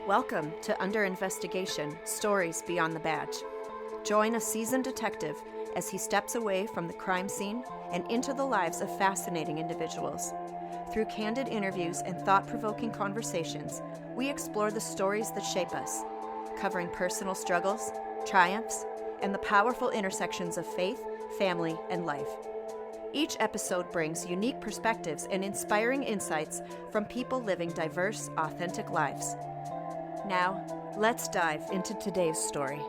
Welcome to Under Investigation, Stories Beyond the Badge. Join a seasoned detective as he steps away from the crime scene and into the lives of fascinating individuals. Through candid interviews and thought-provoking conversations, we explore the stories that shape us, covering personal struggles, triumphs, and the powerful intersections of faith, family, and life. Each episode brings unique perspectives and inspiring insights from people living diverse, authentic lives. Now, let's dive into today's story.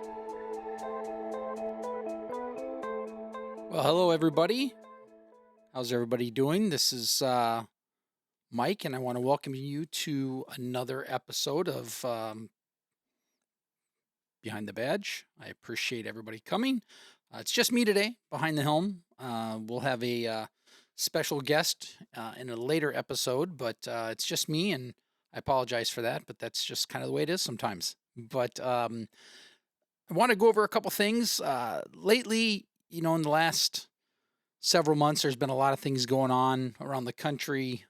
Well, hello, everybody. How's everybody doing? This is Mike, and I want to welcome you to another episode of Behind the Badge. I appreciate everybody coming. It's just me today, behind the helm. We'll have a special guest in a later episode, but it's just me, and I apologize for that, but that's just kind of the way it is sometimes. But I want to go over a couple things. Lately, in the last several months, there's been a lot of things going on around the country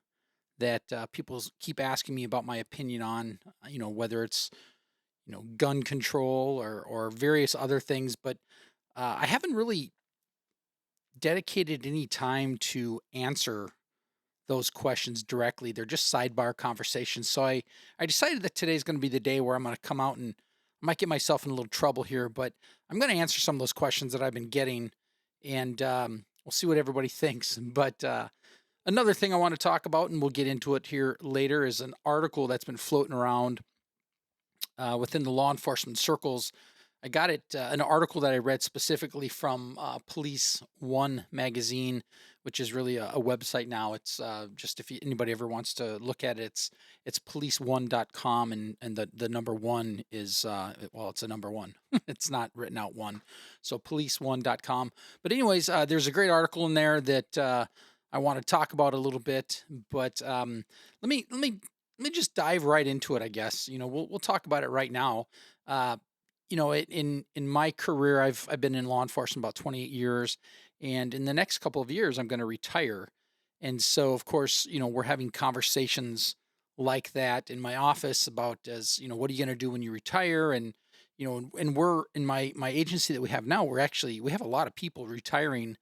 that people keep asking me about my opinion on, whether it's, gun control or various other things. But I haven't really dedicated any time to answer those questions directly. They're just sidebar conversations. So I decided that today's going to be the day where I'm going to come out, and I might get myself in a little trouble here, but I'm going to answer some of those questions that I've been getting, and we'll see what everybody thinks. But another thing I want to talk about, and we'll get into it here later, is an article that's been floating around within the law enforcement circles. I got it, an article that I read specifically from Police One magazine, which is really a website now. It's just if anybody ever wants to look at it, it's police1.com, and the number one is, it's a number one. It's not written out one. So police1.com. But anyways, there's a great article in there that I want to talk about a little bit. But let me just dive right into it, I guess. We'll talk about it right now. In my career, I've been in law enforcement about 28 years, and in the next couple of years, I'm going to retire. And so, of course, we're having conversations like that in my office about, what are you going to do when you retire? And, and we're in my agency that we have now, we have a lot of people retiring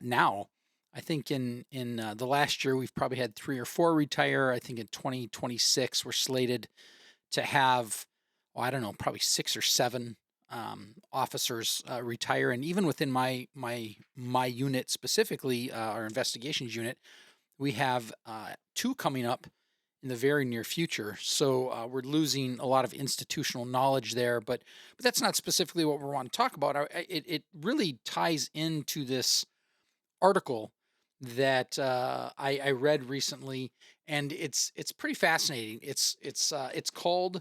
now. I think in the last year, we've probably had 3 or 4 retire. I think in 2026, we're slated to have, probably 6 or 7 officers retire. And even within my unit specifically, our investigations unit, we have 2 coming up in the very near future. So we're losing a lot of institutional knowledge there, but that's not specifically what we want to talk about. It really ties into this article that I read recently, and it's pretty fascinating. It's called.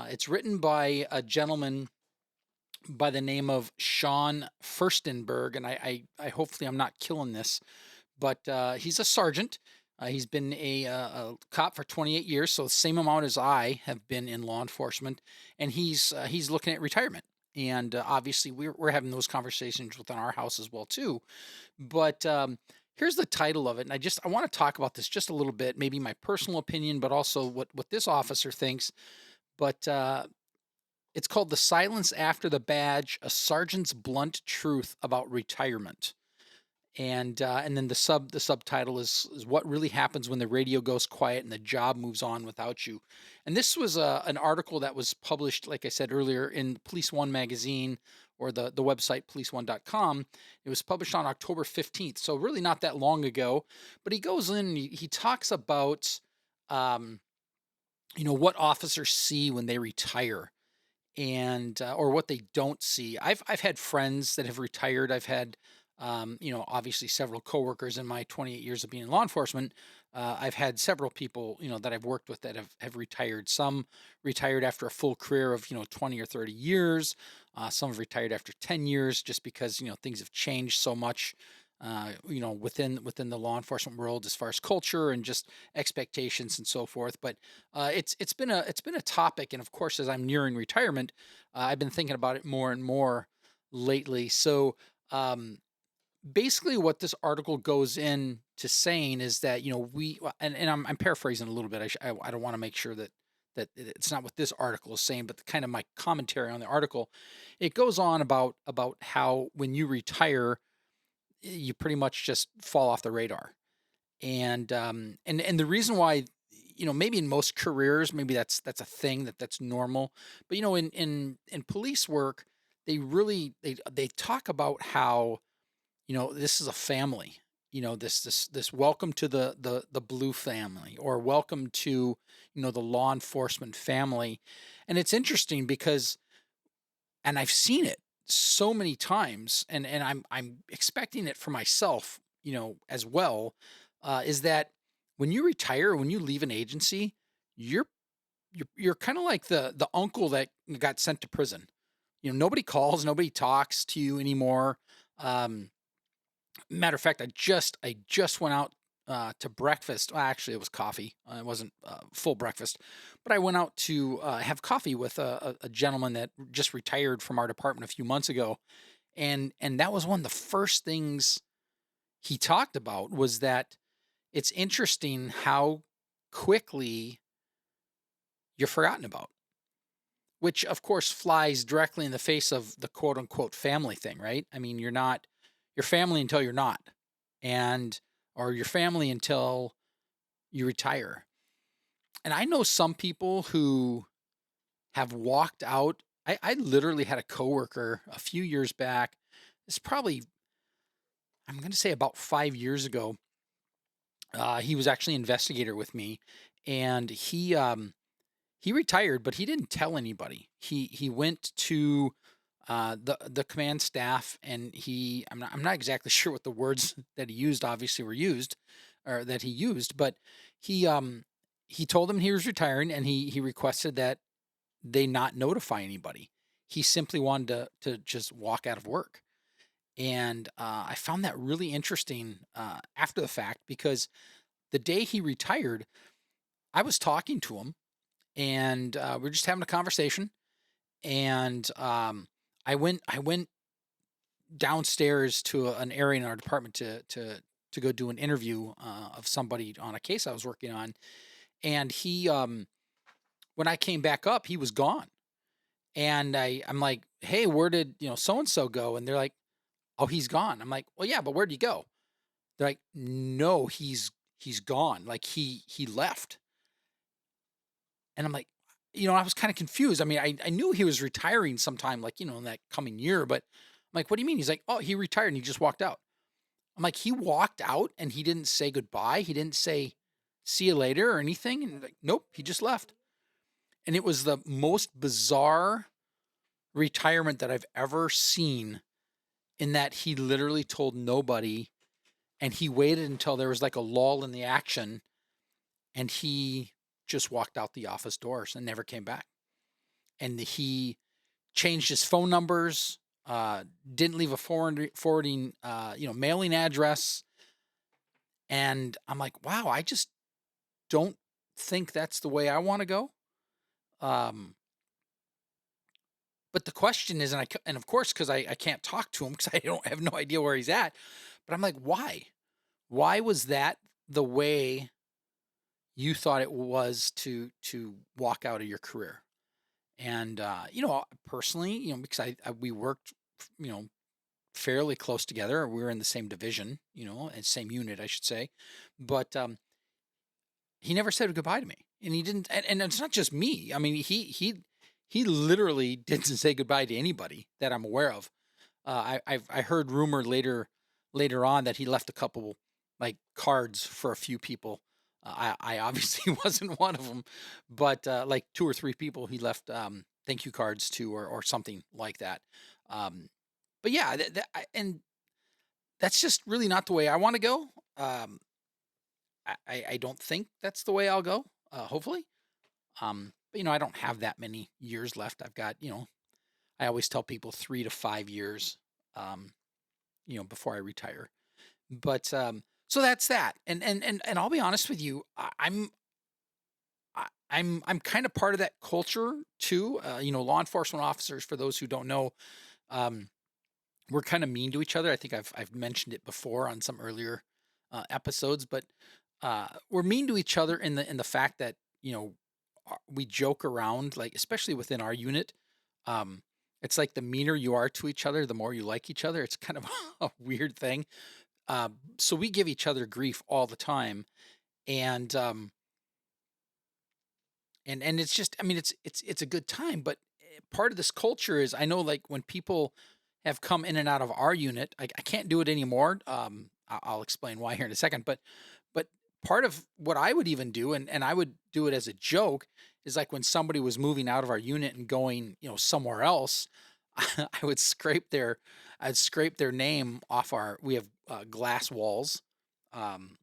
It's written by a gentleman by the name of Sean Fuerstenberg, and I hopefully I'm not killing this, but he's a sergeant. He's been a cop for 28 years, so the same amount as I have been in law enforcement, and he's looking at retirement. And obviously, we're having those conversations within our house as well too. But here's the title of it, and I want to talk about this just a little bit, maybe my personal opinion, but also what this officer thinks. But it's called "The Silence After the Badge: A Sergeant's Blunt Truth About Retirement," and then the subtitle is "What Really Happens When the Radio Goes Quiet and the Job Moves On Without You." And this was an article that was published, like I said earlier, in Police One magazine, or the website police1.com. It was published on October 15th, so really not that long ago. But he goes in and he talks about what officers see when they retire, and or what they don't see. I've had friends that have retired. I've had obviously several coworkers in my 28 years of being in law enforcement. I've had several people that I've worked with that have retired. Some retired after a full career of 20 or 30 years. Some have retired after 10 years, just because things have changed so much within the law enforcement world, as far as culture and just expectations and so forth. But it's been a topic, and of course, as I'm nearing retirement, I've been thinking about it more and more lately. So basically, what this article goes into saying is that we, and I'm paraphrasing a little bit. I don't want to make sure that that it's not what this article is saying, but the kind of my commentary on the article. It goes on about how when you retire, you pretty much just fall off the radar. And the reason why, maybe in most careers, maybe that's a thing that's normal. But in police work, they talk about how, this is a family. This welcome to the blue family, or welcome to, the law enforcement family. And it's interesting because, and I've seen it so many times, and I'm expecting it for myself, as well, is that when you retire, when you leave an agency, you're you're kind of like the uncle that got sent to prison. Nobody calls, nobody talks to you anymore. Um, Matter of fact, I just went out to breakfast. Well, actually, it was coffee. It wasn't full breakfast, but I went out to have coffee with a gentleman that just retired from our department a few months ago, and that was one of the first things he talked about, was that it's interesting how quickly you're forgotten about, which of course flies directly in the face of the quote unquote family thing, right? I mean, you're not your family until you're not, and or your family until you retire. And I know some people who have walked out. I literally had a coworker a few years back. It's probably, I'm going to say, about 5 years ago. He was actually an investigator with me, and he retired, but he didn't tell anybody. He went to the command staff, and I'm not exactly sure what the words that he used obviously were used, or that he used, but he um he told them he was retiring, and he requested that they not notify anybody. He simply wanted to just walk out of work. And I found that really interesting after the fact, because the day he retired, I was talking to him, and we are just having a conversation. And I went downstairs to an area in our department to go do an interview of somebody on a case I was working on. And when I came back up, he was gone. And I'm like, hey, where did so and so go? And they're like, oh, he's gone. I'm like, well, yeah, but where'd he go? They're like, no, he's gone. Like he left. And I'm like, I was kind of confused. I mean, I knew he was retiring sometime, like, in that coming year, but I'm like, what do you mean? He's like, oh, he retired and he just walked out. I'm like, he walked out and he didn't say goodbye. He didn't say, see you later or anything. And like, nope, he just left. And it was the most bizarre retirement that I've ever seen, in that he literally told nobody, and he waited until there was like a lull in the action, and he just walked out the office doors and never came back. And he changed his phone numbers, didn't leave a forwarding, mailing address. And I'm like, wow, I just don't think that's the way I want to go. Um, but the question is, and of course, because I can't talk to him because I don't have no idea where he's at. But I'm like, why? Why was that the way you thought it was to walk out of your career? And personally, because we worked, you know, fairly close together. We were in the same division, and same unit, I should say. But he never said goodbye to me, and he didn't. And it's not just me. I mean, he literally didn't say goodbye to anybody that I'm aware of. I heard rumor later on that he left a couple, like, cards for a few people. I obviously wasn't one of them, but like two or three people he left thank you cards to, or something like that. Um, but yeah, and that's just really not the way I want to go. I don't think that's the way I'll go. Hopefully, but I don't have that many years left. I've got, I always tell people 3 to 5 years, um, before I retire. But so that's that. And I'll be honest with you, I'm kind of part of that culture too. Law enforcement officers, for those who don't know, um, we're kind of mean to each other. I think I've mentioned it before on some earlier episodes, but we're mean to each other in the fact that, we joke around, like, especially within our unit. Um, it's like the meaner you are to each other, the more you like each other. It's kind of a weird thing. So we give each other grief all the time, and and it's just, I mean, it's a good time. But part of this culture is, I know, like, when people have come in and out of our unit, I can't do it anymore. I'll explain why here in a second. But part of what I would even do, and I would do it as a joke, is like when somebody was moving out of our unit and going, somewhere else. I would I'd scrape their name off our. We have glass walls, um,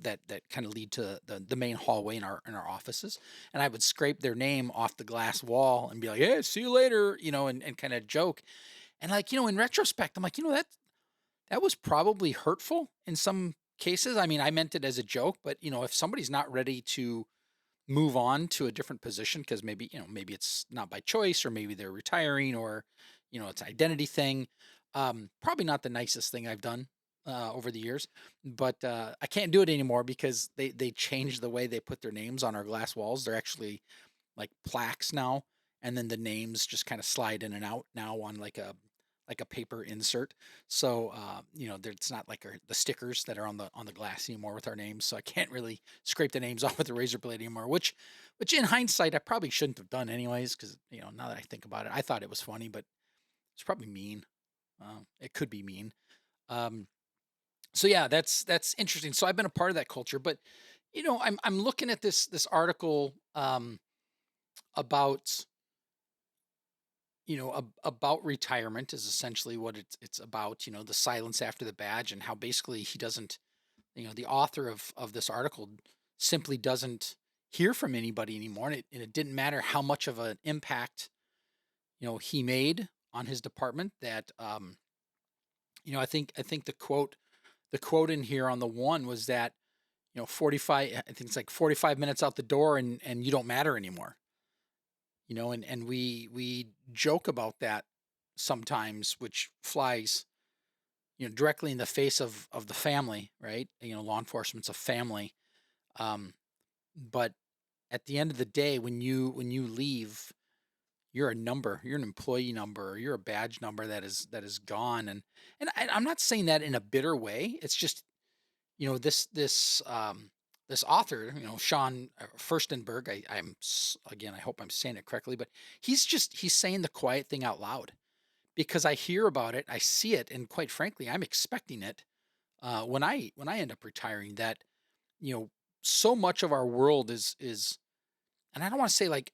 that kind of lead to the main hallway in our offices, and I would scrape their name off the glass wall and be like, "Hey, see you later," and kind of joke. And, like, in retrospect, I'm like, that was probably hurtful in some cases. I mean, I meant it as a joke, but, if somebody's not ready to move on to a different position, because maybe it's not by choice, or maybe they're retiring, or, it's an identity thing. Probably not the nicest thing I've done over the years, but I can't do it anymore because they changed the way they put their names on our glass walls. They're actually like plaques now, and then the names just kind of slide in and out now on like a paper insert. So it's not like the stickers that are on the glass anymore with our names. So I can't really scrape the names off with a razor blade anymore, which in hindsight I probably shouldn't have done anyways, because now that I think about it, I thought it was funny, but it's probably mean. It could be mean. Um, so yeah, that's interesting. So I've been a part of that culture, but I'm looking at this article about about retirement, is essentially what it's about. The silence after the badge, and how basically he doesn't. The author of this article simply doesn't hear from anybody anymore, and it didn't matter how much of an impact he made on his department. That I think the quote in here on the one was that 45, I think it's like 45 minutes out the door, and you don't matter anymore. And we joke about that sometimes, which flies directly in the face of the family, right? Law enforcement's a family. um but at the end of the day, when you leave, you're a number, you're an employee number, or you're a badge number that is gone. And I'm not saying that in a bitter way. It's just, this author, Sean Furstenberg. Again, I hope I'm saying it correctly, but he's saying the quiet thing out loud, because I hear about it, I see it, and quite frankly, I'm expecting it. When I end up retiring, that you know so much of our world is, and I don't want to say like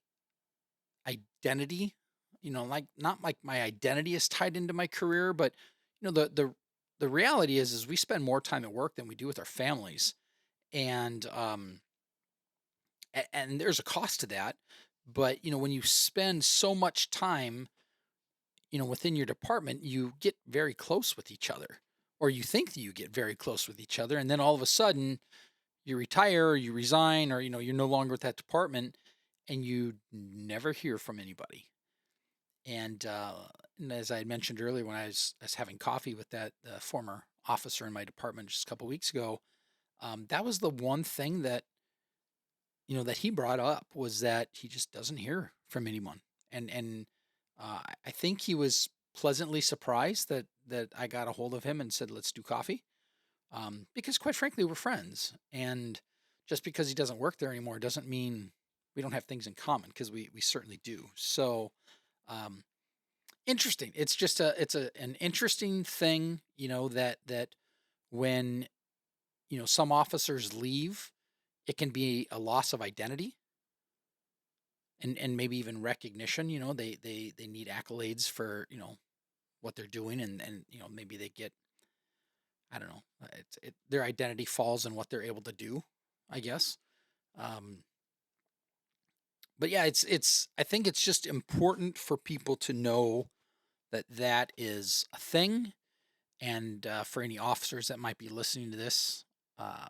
identity, like, not like my identity is tied into my career, but the reality is we spend more time at work than we do with our families. And and there's a cost to that. But when you spend so much time within your department, you get very close with each other, or you think that you get very close with each other, and then all of a sudden you retire, or you resign, or you're no longer with that department, and you never hear from anybody. And as I had mentioned earlier, when I was having coffee with that former officer in my department just a couple weeks ago, that was the one thing that he brought up, was that he just doesn't hear from anyone. And I think he was pleasantly surprised that I got a hold of him and said, let's do coffee. Because quite frankly, we're friends. And just because he doesn't work there anymore doesn't mean we don't have things in common, because we certainly do. So, um, interesting. It's an interesting thing, that when, some officers leave, it can be a loss of identity, and maybe even recognition. They need accolades for, what they're doing, and maybe they get, I don't know, their identity falls in what they're able to do, I guess. Um, but yeah, I think it's just important for people to know that that is a thing. And for any officers that might be listening to this, uh,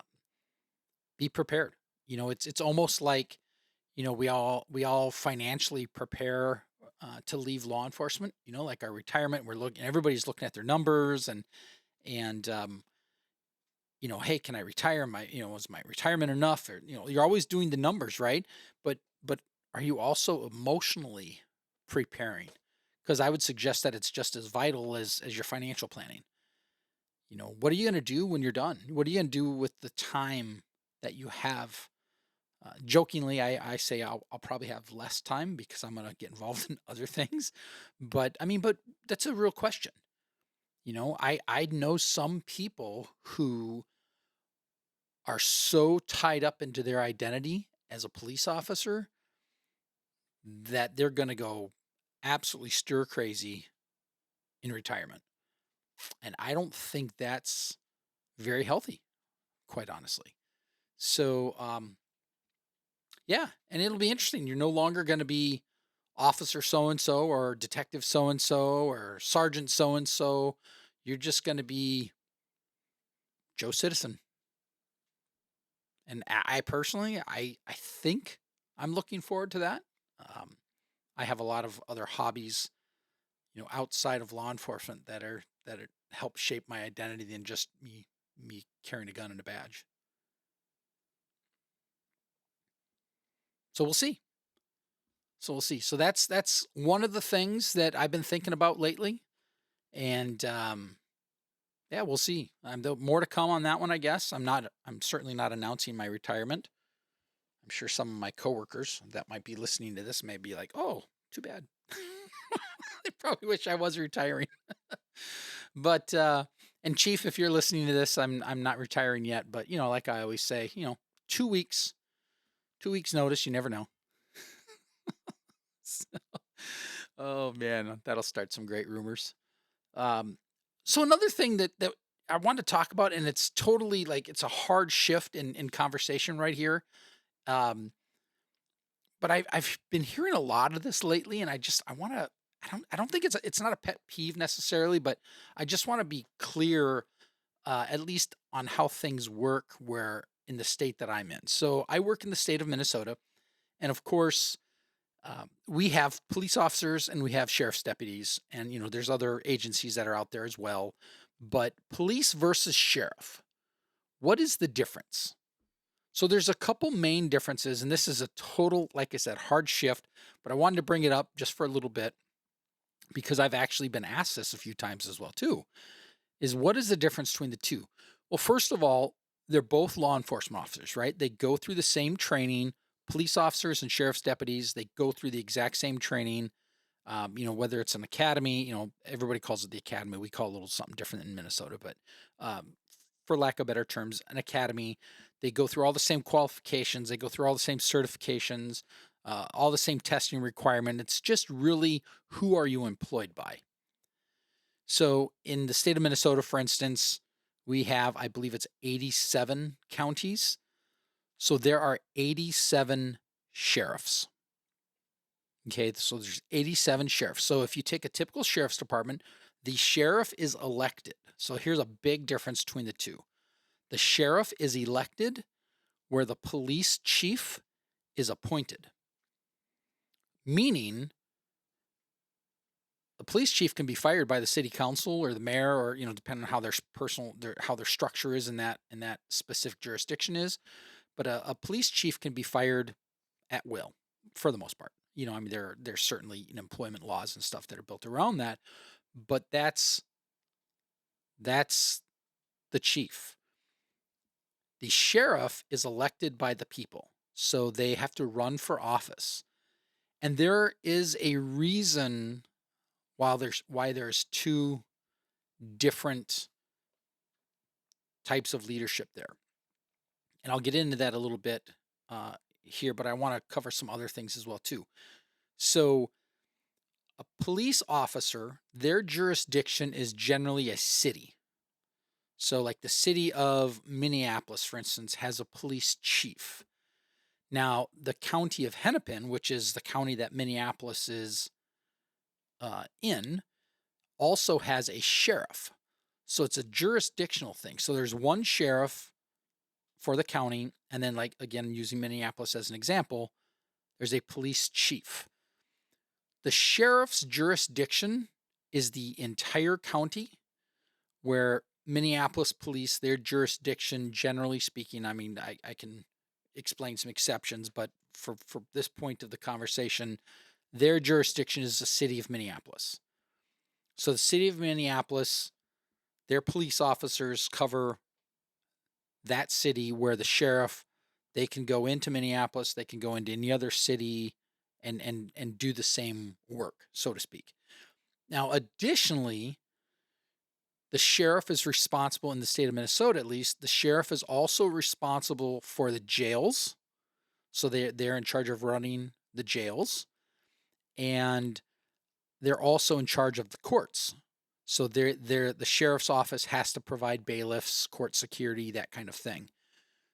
be prepared. It's almost like, we all financially prepare to leave law enforcement. Like our retirement, everybody's looking at their numbers, and hey, can I retire? Was my retirement enough? Or you're always doing the numbers, right? But are you also emotionally preparing? Because I would suggest that it's just as vital as your financial planning. What are you going to do when you're done? What are you going to do with the time that you have? Jokingly, I say I'll probably have less time because I'm going to get involved in other things. But I mean, but that's a real question. I know some people who are so tied up into their identity as a police officer that they're going to go absolutely stir crazy in retirement. And I don't think that's very healthy, quite honestly. So, yeah, and it'll be interesting. You're no longer going to be officer so and so or detective so and so or sergeant so and so. You're just going to be Joe Citizen. And I personally, I think I'm looking forward to that. Um, I have a lot of other hobbies, outside of law enforcement that help shape my identity than just me carrying a gun and a badge. So we'll see. So we'll see. So that's one of the things that I've been thinking about lately, and yeah, we'll see. More to come on that one, I guess. I'm certainly not announcing my retirement. I'm sure some of my coworkers that might be listening to this may be like, "Oh, too bad." They probably wish I was retiring. But and Chief, if you're listening to this, I'm not retiring yet, but like I always say, 2 weeks, 2 weeks notice, you never know. So, oh man, that'll start some great rumors. Um, so another thing that I want to talk about, and it's totally like it's a hard shift in conversation right here. Um, but I've been hearing a lot of this lately, and I want to. I don't think it's not a pet peeve necessarily, but I just want to be clear, at least on how things work where in the state that I'm in. So I work in the state of Minnesota, and of course, we have police officers and we have sheriff's deputies, and there's other agencies that are out there as well. But police versus sheriff, what is the difference? So there's a couple main differences, and this is a total, like I said, hard shift, but I wanted to bring it up just for a little bit because I've actually been asked this a few times as well too. Is what is the difference between the two? Well, first of all, they're both law enforcement officers, right? They go through the same training. Police officers and sheriff's deputies, they go through the exact same training. Whether it's an academy, everybody calls it the academy. We call it a little something different in Minnesota, but for lack of better terms, an academy. They go through all the same qualifications. They go through all the same certifications, all the same testing requirement. It's just really who are you employed by? So in the state of Minnesota, for instance, we have, I believe it's 87 counties. So there are 87 sheriffs. Okay, so there's 87 sheriffs. So if you take a typical sheriff's department, the sheriff is elected. So here's a big difference between the two. The sheriff is elected where the police chief is appointed. Meaning the police chief can be fired by the city council or the mayor, or depending on how how their structure is in that specific jurisdiction is. But a police chief can be fired at will for the most part. I mean, there's certainly employment laws and stuff that are built around that, but that's the chief. The sheriff is elected by the people, so they have to run for office, and there is a reason why there's two different types of leadership there, and I'll get into that a little bit here, but I want to cover some other things as well too. So a police officer, their jurisdiction is generally a city. So, like the city of Minneapolis, for instance, has a police chief. Now, the county of Hennepin, which is the county that Minneapolis is in, also has a sheriff. So, it's a jurisdictional thing. So, there's one sheriff for the county. And then, like, again, using Minneapolis as an example, there's a police chief. The sheriff's jurisdiction is the entire county, where Minneapolis police, their jurisdiction, generally speaking, I mean, I can explain some exceptions, but for this point of the conversation, their jurisdiction is the city of Minneapolis. So the city of Minneapolis, their police officers cover that city, where the sheriff, they can go into Minneapolis, they can go into any other city and do the same work, so to speak. Now, additionally, the sheriff is responsible in the state of Minnesota, at least. The sheriff is also responsible for the jails. So they're in charge of running the jails, and they're also in charge of the courts. So the sheriff's office has to provide bailiffs, court security, that kind of thing.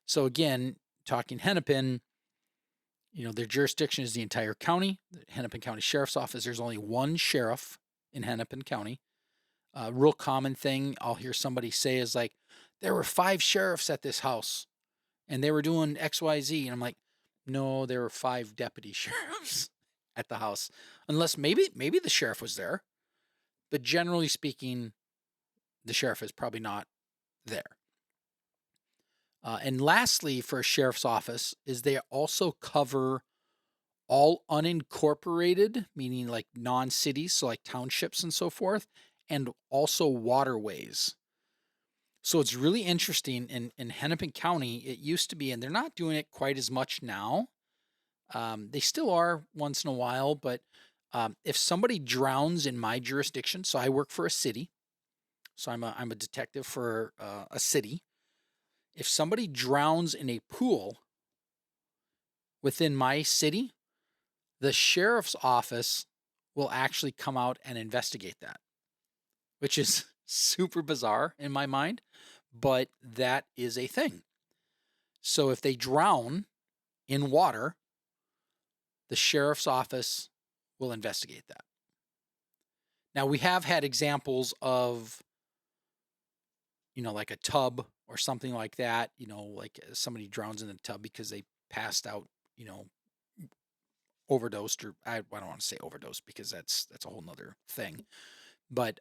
So again, talking Hennepin, their jurisdiction is the entire county. The Hennepin County Sheriff's Office, there's only one sheriff in Hennepin County. A real common thing I'll hear somebody say is like, there were 5 sheriffs at this house and they were doing XYZ. And I'm like, no, there were 5 deputy sheriffs at the house. Unless maybe the sheriff was there. But generally speaking, the sheriff is probably not there. And lastly, for a sheriff's office, is they also cover all unincorporated, meaning like non-cities, so like townships and so forth, and also waterways. So it's really interesting. In Hennepin County, it used to be, and they're not doing it quite as much now. They still are once in a while, but if somebody drowns in my jurisdiction, so I work for a city, so I'm a detective for a city. If somebody drowns in a pool within my city, the sheriff's office will actually come out and investigate that, which is super bizarre in my mind, but that is a thing. So if they drown in water, the sheriff's office will investigate that. Now, we have had examples of, like a tub or something like that, like somebody drowns in the tub because they passed out, overdosed, or I don't want to say overdosed because that's a whole nother thing. But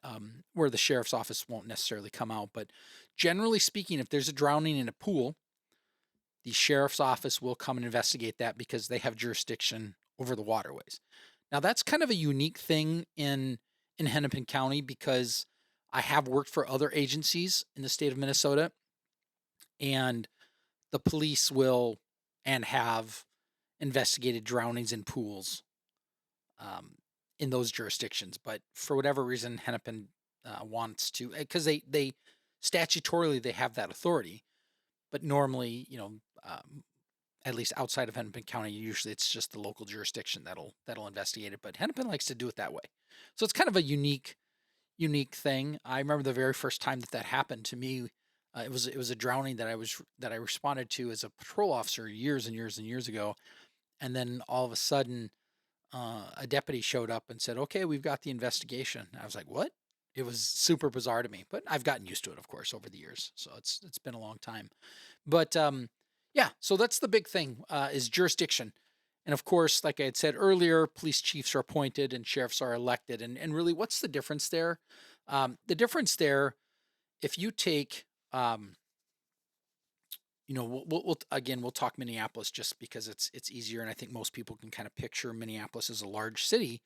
where the sheriff's office won't necessarily come out. But generally speaking, if there's a drowning in a pool, the sheriff's office will come and investigate that because they have jurisdiction over the waterways. Now, that's kind of a unique thing in Hennepin County, because I have worked for other agencies in the state of Minnesota, and the police will and have investigated drownings in pools in those jurisdictions. But for whatever reason, Hennepin wants to, because they statutorily they have that authority, but normally, at least outside of Hennepin County, usually it's just the local jurisdiction that'll investigate it. But Hennepin likes to do it that way, so it's kind of a unique thing. I remember the very first time that happened to me. It was a drowning that I responded to as a patrol officer years and years and years ago, and then all of a sudden, a deputy showed up and said, "Okay, we've got the investigation." I was like, "What?" It was super bizarre to me, but I've gotten used to it, of course, over the years. So it's been a long time. But yeah, so that's the big thing, is jurisdiction. And of course, like I had said earlier, police chiefs are appointed and sheriffs are elected. And really, what's the difference there? The difference there, if you take, we'll talk Minneapolis just because it's easier, and I think most people can kind of picture Minneapolis as a large city.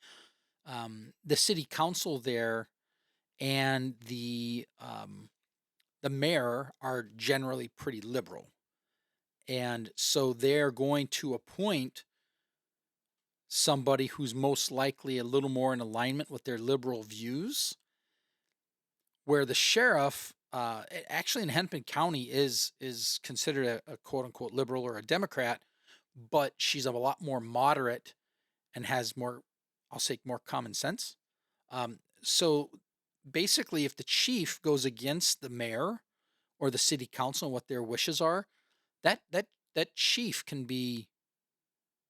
The city council there and the mayor are generally pretty liberal, and so they're going to appoint somebody who's most likely a little more in alignment with their liberal views, where the sheriff, actually in Hennepin County, is considered a quote unquote liberal or a Democrat, but she's a lot more moderate and has more, I'll say, more common sense. So basically, if the chief goes against the mayor or the city council and what their wishes are, that chief can be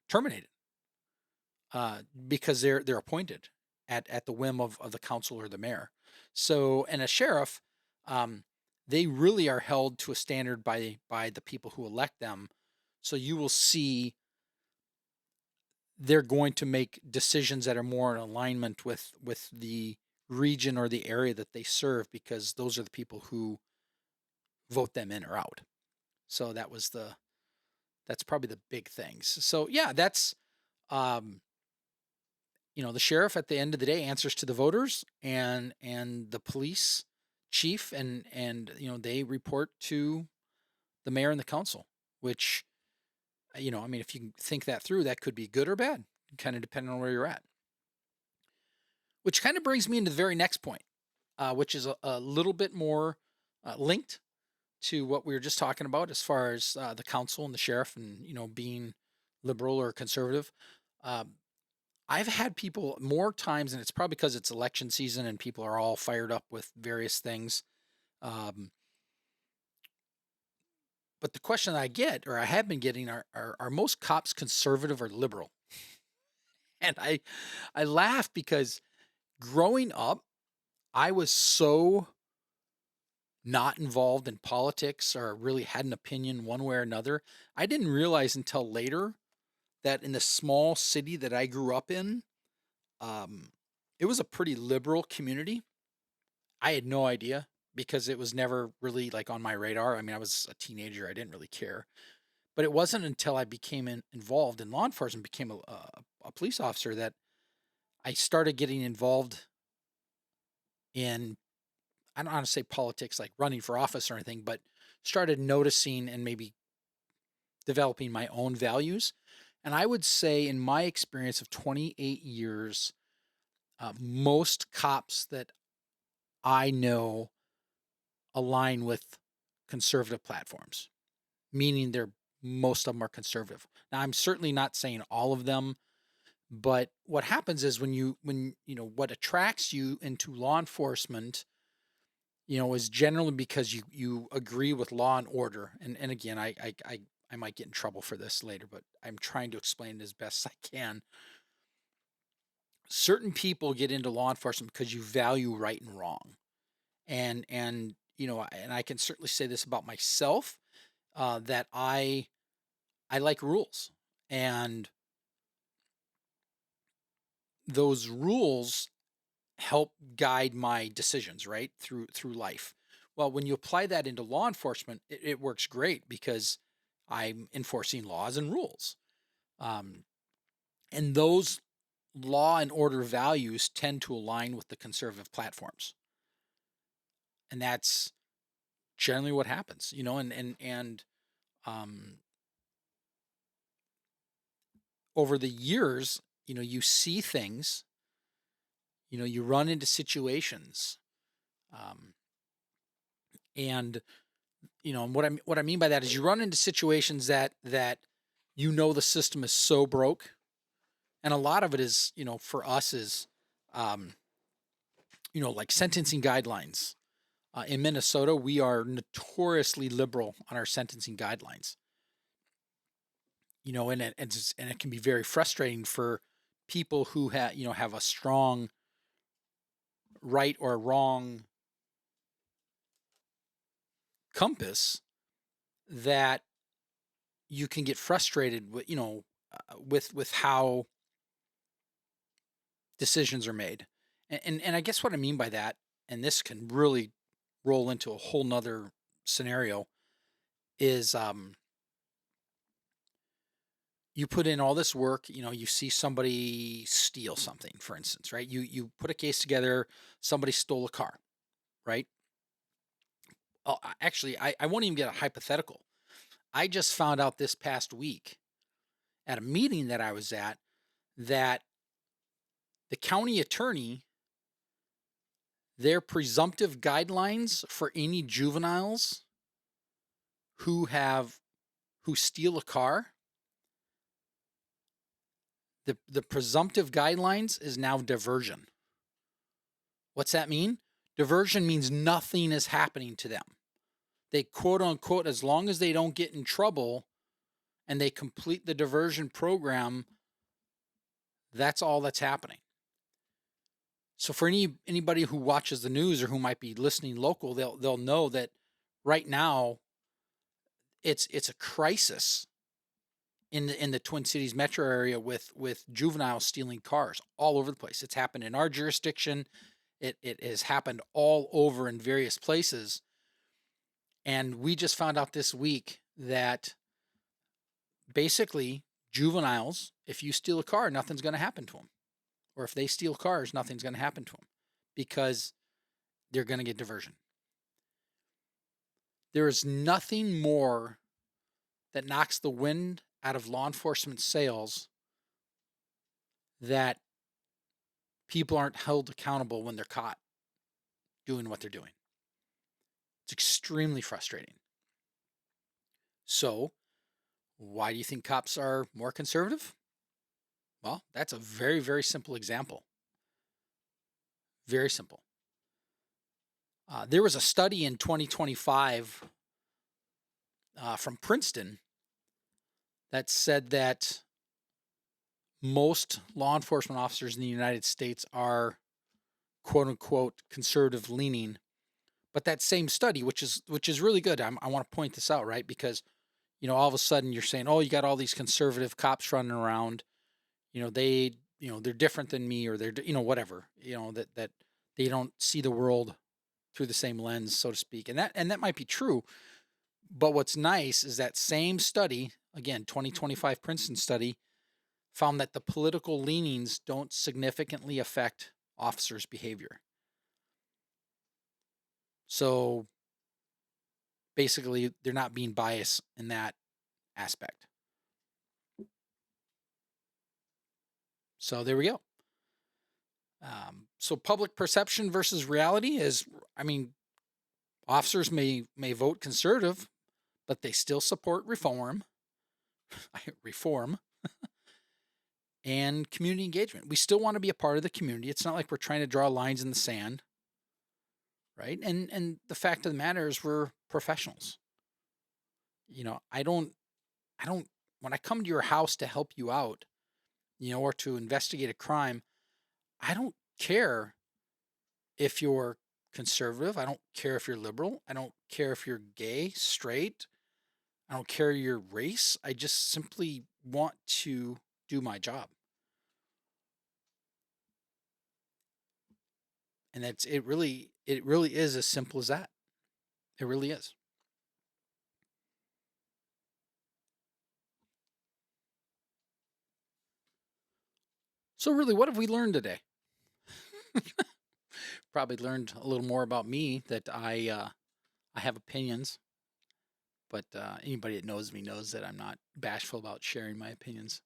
terminated, because they're appointed at the whim of the council or the mayor. So, and a sheriff, they really are held to a standard by the people who elect them. So you will see they're going to make decisions that are more in alignment with the region or the area that they serve, because those are the people who vote them in or out. So that was That's probably the big things. So yeah, that's um, the sheriff at the end of the day answers to the voters, and the police chief, and they report to the mayor and the council, which I mean, if you can think that through, that could be good or bad, kind of depending on where you're at. Which kind of brings me into the very next point, which is a little bit more linked to what we were just talking about as far as the council and the sheriff, and being liberal or conservative. Um, I've had people more times, and it's probably because it's election season and people are all fired up with various things. Um, but the question that I get, or I have been getting, are most cops conservative or liberal? And I laugh because growing up, I was so not involved in politics or really had an opinion one way or another. I didn't realize until later that in the small city that I grew up in, um, it was a pretty liberal community. I had no idea because it was never really like on my radar. I mean, I was a teenager. I didn't really care. But it wasn't until I became involved in law enforcement, became a police officer, that I started getting involved in, I don't want to say politics like running for office or anything, but started noticing and maybe developing my own values. And I would say, in my experience of 28 years, most cops that I know align with conservative platforms, meaning most of them are conservative. Now, I'm certainly not saying all of them, but what happens is what attracts you into law enforcement, is generally because you agree with law and order. And again, I might get in trouble for this later, but I'm trying to explain it as best I can. Certain people get into law enforcement because you value right and wrong. And I can certainly say this about myself, that I like rules, and those rules help guide my decisions right through life. Well, when you apply that into law enforcement, it works great because I'm enforcing laws and rules. Um, and those law and order values tend to align with the conservative platforms. And that's generally what happens, and um, over the years, you see things, you run into situations, um, and and what I mean by that is you run into situations that the system is so broke, and a lot of it is, for us is, um, like sentencing guidelines. In Minnesota, we are notoriously liberal on our sentencing guidelines. And it can be very frustrating for people who have a strong right or wrong compass, that you can get frustrated with with how decisions are made. And I guess what I mean by that, and this can really roll into a whole nother scenario, is you put in all this work, you see somebody steal something, for instance, right? You put a case together, somebody stole a car, right? Oh, actually, I won't even get a hypothetical. I just found out this past week at a meeting that I was at, that the county attorney, their presumptive guidelines for any juveniles who steal a car, the presumptive guidelines is now diversion. What's that mean? Diversion means nothing is happening to them. They, quote unquote, as long as they don't get in trouble and they complete the diversion program, that's all that's happening. So for anybody who watches the news or who might be listening local, they'll know that right now it's a crisis in the Twin Cities metro area with juveniles stealing cars all over the place. It's happened in our jurisdiction. It has happened all over in various places. And we just found out this week that basically, juveniles, if you steal a car, nothing's going to happen to them. Or if they steal cars, nothing's going to happen to them because they're going to get diversion. There is nothing more that knocks the wind out of law enforcement sails that people aren't held accountable when they're caught doing what they're doing. It's extremely frustrating. So, why do you think cops are more conservative? Well, that's a very, very simple example. Very simple. There was a study in 2025 from Princeton that said that most law enforcement officers in the United States are quote unquote conservative leaning. But that same study, which is really good, I want to point this out, right? Because, all of a sudden you're saying, oh, you got all these conservative cops running around, they're different than me, or they're, whatever, that they don't see the world through the same lens, so to speak. And that might be true. But what's nice is that same study, again, 2025 Princeton study, found that the political leanings don't significantly affect officers' behavior. So basically, they're not being biased in that aspect. So there we go. So public perception versus reality is, officers may vote conservative, but they still support reform, and community engagement. We still want to be a part of the community. It's not like we're trying to draw lines in the sand, right? And the fact of the matter is we're professionals. I don't, when I come to your house to help you out, or to investigate a crime, I don't care if you're conservative. I don't care if you're liberal. I don't care if you're gay, straight. I don't care your race. I just simply want to do my job. And it really is as simple as that. It really is. So really, what have we learned today? Probably learned a little more about me, that I have opinions, but anybody that knows me knows that I'm not bashful about sharing my opinions.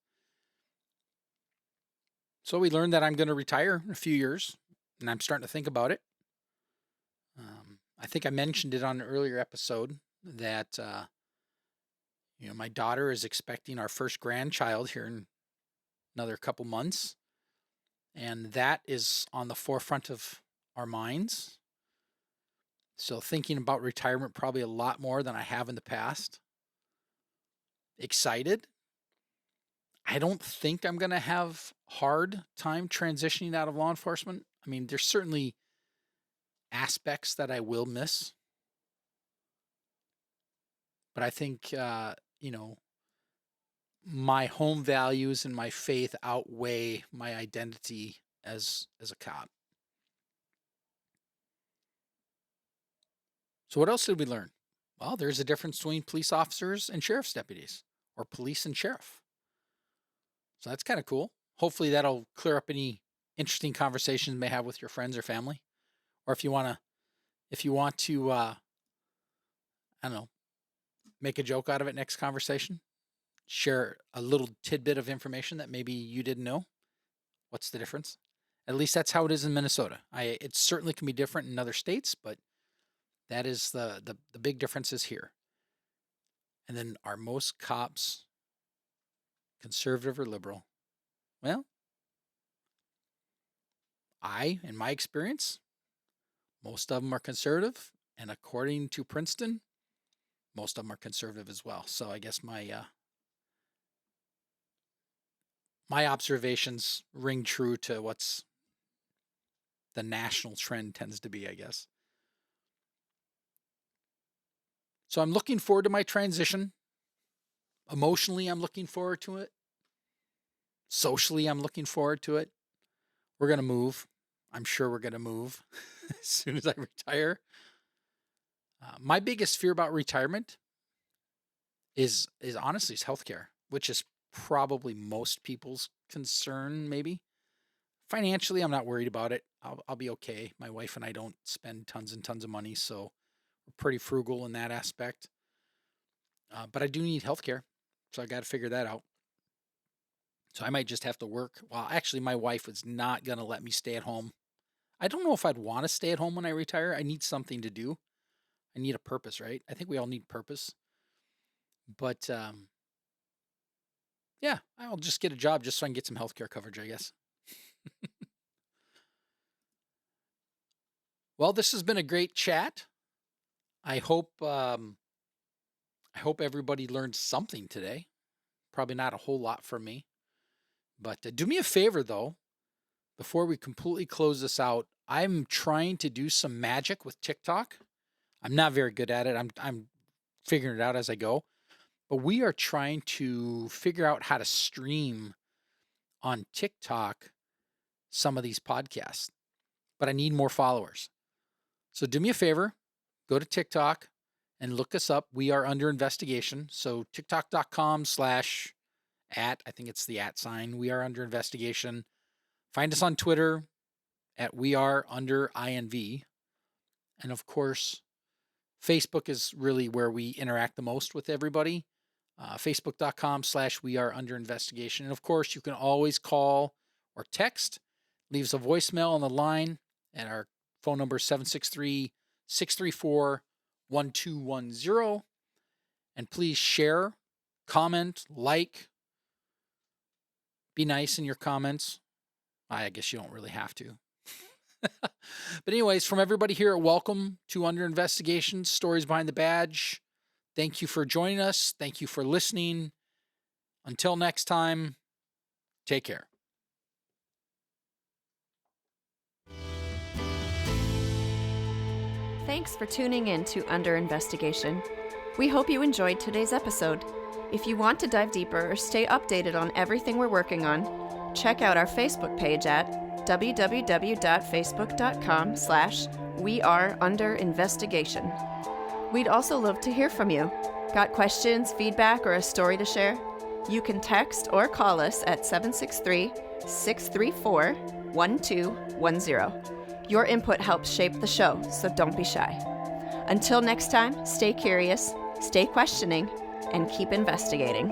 So we learned that I'm going to retire in a few years, and I'm starting to think about it. I think I mentioned it on an earlier episode that my daughter is expecting our first grandchild here in another couple months, and that is on the forefront of our minds. So thinking about retirement probably a lot more than I have in the past. Excited. I don't think I'm going to have hard time transitioning out of law enforcement. There's certainly aspects that I will miss, but I think, my home values and my faith outweigh my identity as a cop. So what else did we learn? Well, there's a difference between police officers and sheriff's deputies, or police and sheriff. So that's kind of cool. Hopefully that'll clear up any interesting conversations you may have with your friends or family. Or if you want to, I don't know, make a joke out of it next conversation, share a little tidbit of information that maybe you didn't know. What's the difference? At least that's how it is in Minnesota. It certainly can be different in other states, but that is the big differences here. And then, are most cops conservative or liberal? Well, in my experience, most of them are conservative, and according to Princeton, most of them are conservative as well. So I guess my observations ring true to what's the national trend tends to be, I guess. So I'm looking forward to my transition. Emotionally, I'm looking forward to it. Socially, I'm looking forward to it. We're going to move. I'm sure we're going to move as soon as I retire. My biggest fear about retirement is honestly healthcare, which is probably most people's concern, maybe. Financially, I'm not worried about it. I'll be okay. My wife and I don't spend tons and tons of money, so we're pretty frugal in that aspect. But I do need healthcare, so I got to figure that out. So I might just have to work. Well, actually, my wife was not going to let me stay at home. I don't know if I'd want to stay at home when I retire. I need something to do. I need a purpose, right? I think we all need purpose. But yeah, I'll just get a job just so I can get some healthcare coverage, I guess. Well, this has been a great chat. I hope everybody learned something today. Probably not a whole lot from me. But do me a favor, though, before we completely close this out. I'm trying to do some magic with TikTok. I'm not very good at it. I'm figuring it out as I go. But we are trying to figure out how to stream on TikTok some of these podcasts. But I need more followers. So do me a favor, go to TikTok and look us up. We are under investigation. So tiktok.com/ I think it's the @ we are under investigation. Find us on Twitter at we are under INV. And of course, Facebook is really where we interact the most with everybody. Facebook.com/ we are under investigation. And of course, you can always call or text, leaves a voicemail on the line at our phone number 763-634-1210. And please share, comment, like. Be nice in your comments. I guess you don't really have to. But anyways, from everybody here, welcome to Under Investigation, Stories Behind the Badge. Thank you for joining us. Thank you for listening. Until next time, take care. Thanks for tuning in to Under Investigation. We hope you enjoyed today's episode. If you want to dive deeper or stay updated on everything we're working on, check out our Facebook page at www.facebook.com/weareunderinvestigation. We'd also love to hear from you. Got questions, feedback, or a story to share? You can text or call us at 763-634-1210. Your input helps shape the show, so don't be shy. Until next time, stay curious, stay questioning, and keep investigating.